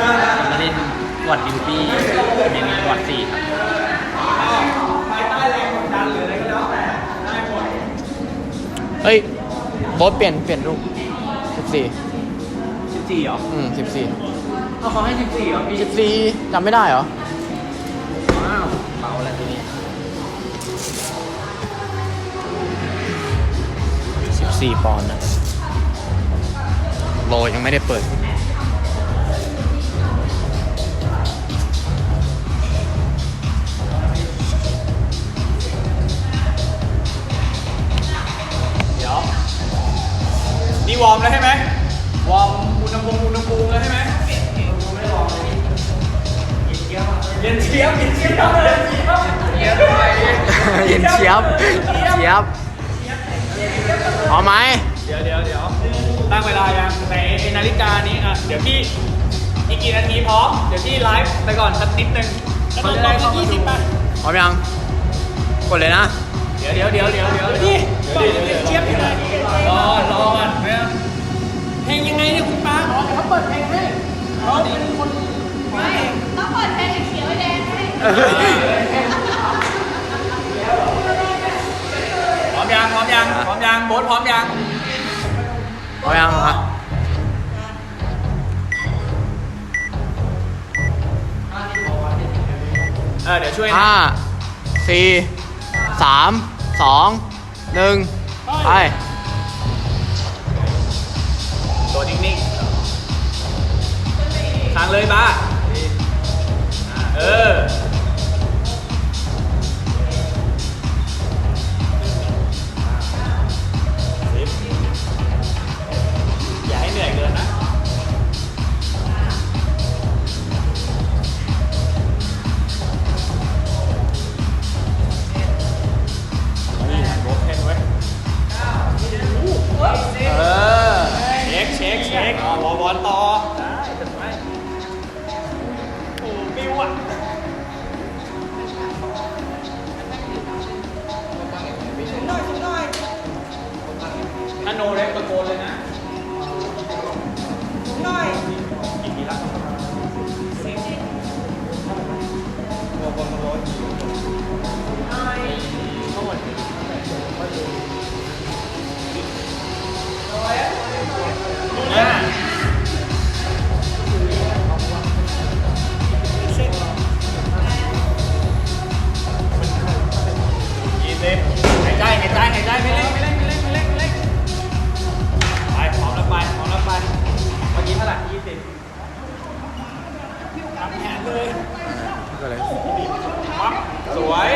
มาเล่นวัดดิวตี้เมนูวัด4ครับเฮ้ยโบ๊ทเปลี่ยนรูป14 14เหรอ14เขาให้14เหรอพี่14จำไม่ได้เหรอว้าวเบาแล้วทีนี้14 ปอนด์นะโลยังไม่ได้เปิดนี่วอร์มแล้วใช่ไหมวอร์มอุณหภูมิแล้วใช่ไหมไม่วอร์มเลยเย็นเชียบเลยเย็นเชียบพอไหมเดี๋ยวตั้งเวลายังในนาฬิกานี้อ่ะเดี๋ยวพี่อีกกี่นาทีพร้อมเดี๋ยวพี่ไลฟ์ไปก่อนสักนิดนึงเขาจะได้เข้ามาดูพร้อมยังกดเลยนะเดี๋ยวเชียบอยู่ไหนรอก่อนเพลงยังไงเนี่ยคุณป้าเขาเปิดเพลงให้เขาเป็นคนไม่ต้องเปิดเพลงเขียวแดงให้พร้อมยังโบ๊ทพร้อมยังอ่ะเดี๋ยวช่วยนะ5 4 3 2 1ไปตัวนิ่งๆทางเลยป้าอย่าให้เหนื่อยเกินนะโบกเห็นไว้เช็ควอลบอลต่อได้จัดไปโอ้ปิ้วอ่ะถ้าโนเล็กตะโกนเลยนะกี่ปีละโนบอลโรยทั้งหมดหายใจไม่เล่นไปพร้อมแล้วไปเมื่อกี้เท่าไหร่20ทำแผนเลยสวย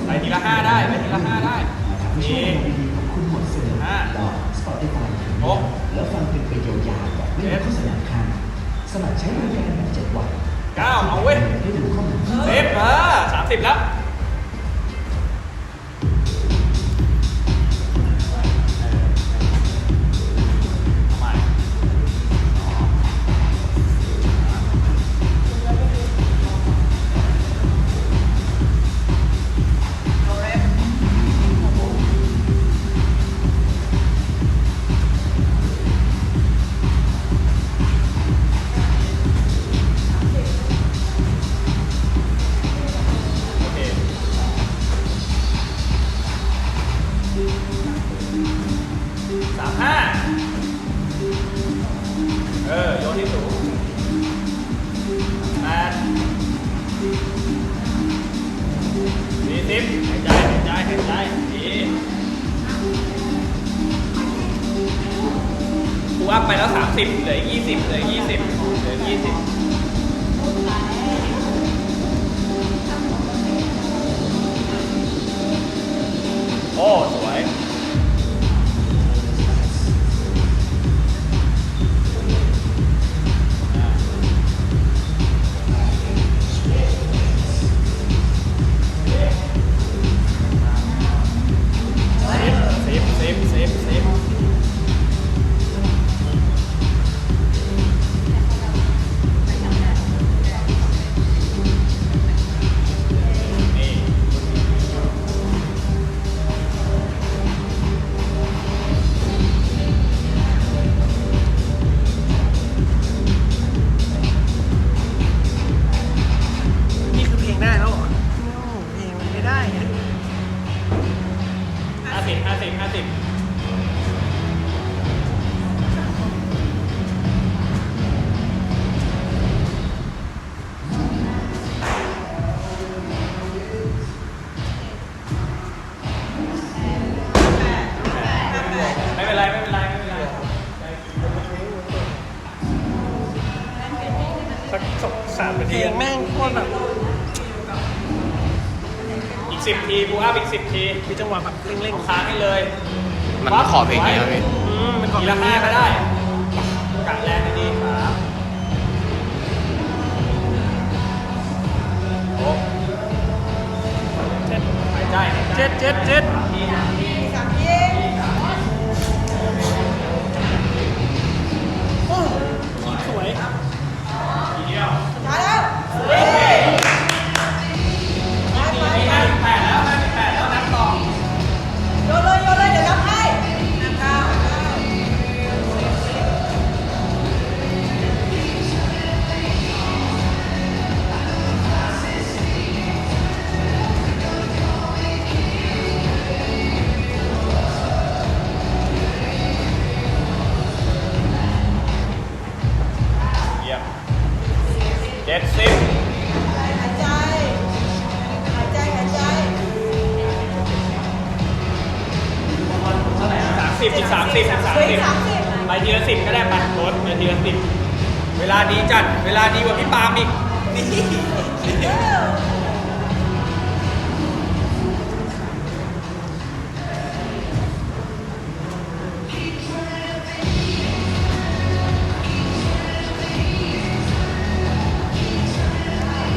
ไปทีละ5ได้นี่5 6แล้วฟังเป็นไปยาวๆแบบไม่มีโฆษณาค้างสมัครใช้บริการแบบ7 วัน 9เอาเว้ยได้ดูข้อมูล30แล้วโยนที่สูง8 40หายใจดีกูอัพไปแล้ว30เหลือ20โอ้สวย 50ไม่เป็นไรไม่เป็นไรไม่เป็นไรสัก2-3 นาทีแม่งโคตรแบบอีก10 ทีบูอัพอีก10 ทีมีจังหวะแบบเร่งๆค้างให้เลย มันขอเพลงนี้ครับพี่ มันขอทีละ5ก็ได้กัดแรงดีๆครับโอ้หายใจเจ็ดสวยทีเดียว58แล้วนับต่อโยนเลยเดี๋ยวนับให้เยี่ยม70 หายใจ30อีก30ไปทีละ10ก็ได้ไปโค้ดไปทีละ10เวลาดีจัดเวลาดีกว่าพี่ปาล์มอีกนี่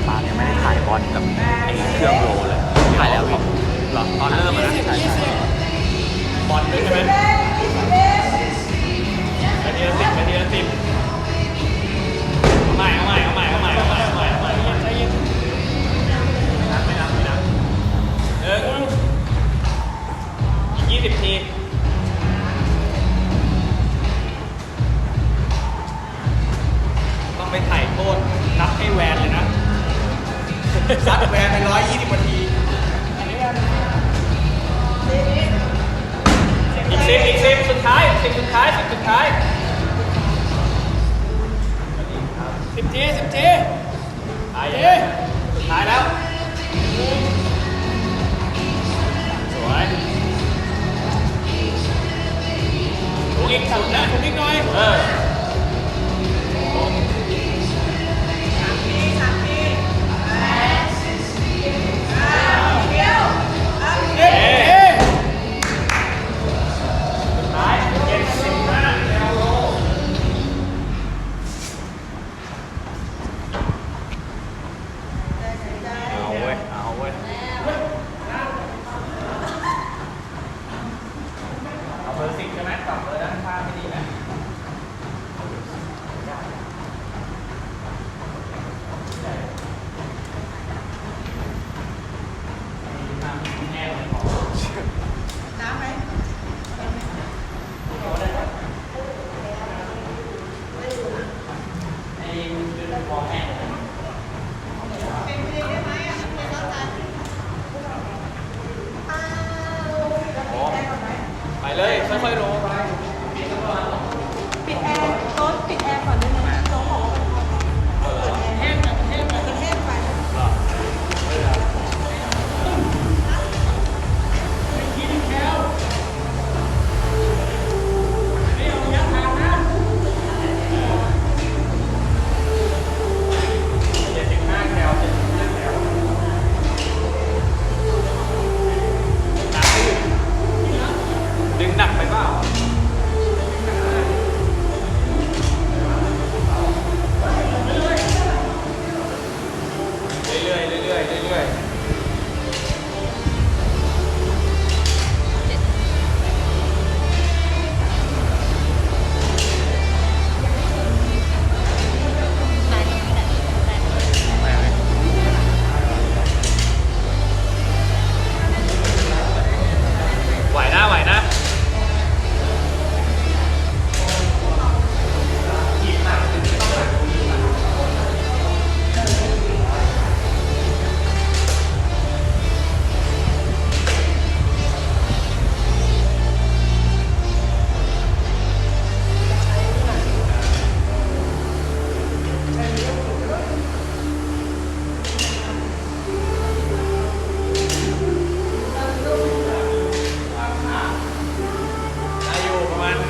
ปายังไม่ได้ถ่ายบอลกับไอ้เครื่องโรเลยถ่ายแล้วพี่หรอตอนเริ่มนะใช่ บอลด้วยใช่ไหมไปทีละ10เอาใหม่ใจเย็นไม่นับอีก20 ทีต้องไปถ่ายโทษนับให้แวนเลยนะซัดแวนไป120 นาทีอีก10สุดท้าย10 สุดท้าย10 ทีไปสุดท้ายแล้วสวยถูกอีกหน่อยเอาเว้ยเอาเบอร์ 10ใช่ไหมปรับเบอร์ด้านข้างไม่ดีไหมน้ำไหม ไปเลยค่อยๆลงไป ปิดแอร์รถปิดแอร์ก่อนได้ไหมน้องบอกว่ามันแห้งไปดึงหนักไปเปล่า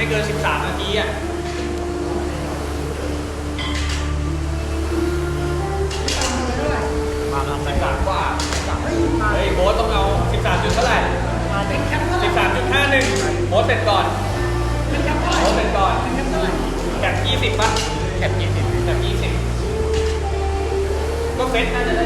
ไม่เกิน13 นาทีอ่ะมาทำอะไรกันว่าเฮ้ยโบ๊ทต้องเอา13จุดเท่าไหร่13.51โบ๊ทเสร็จก่อนโบ๊ทเสร็จก่อนแคป20ป่ะแคป20ก็เฟสน่าจะได้